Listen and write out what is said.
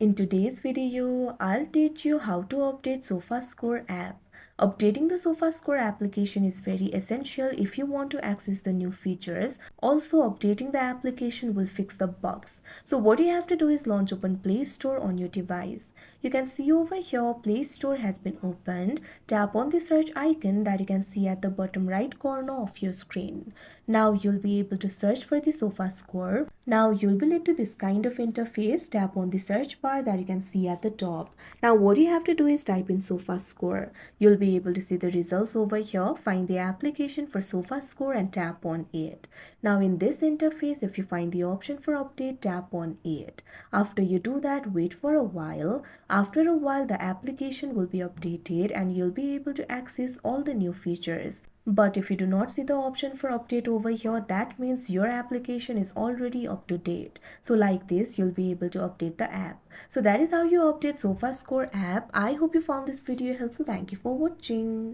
In today's video, I'll teach you how to update Sofascore app. Updating the Sofascore application is very essential if you want to access the new features. Also, updating the application will fix the bugs. So what you have to do is launch open Play Store on your device. You can see over here Play Store has been opened. Tap on the search icon that you can see at the bottom right corner of your screen. Now you'll be able to search for the Sofascore. Now you'll be led to this kind of interface. Tap on the search bar that you can see at the top. Now what you have to do is type in Sofascore. You'll be able to see the results over here. Find the application for Sofascore and tap on it. Now in this interface, if you find the option for update, tap on it. After you do that, wait for a while. After a while, the application will be updated and you'll be able to access all the new features. But if you do not see the option for update over here, that means your application is already up to date. So like this, you'll be able to update the app. So that is how you update Sofascore app. I hope you found this video helpful. Thank you for watching.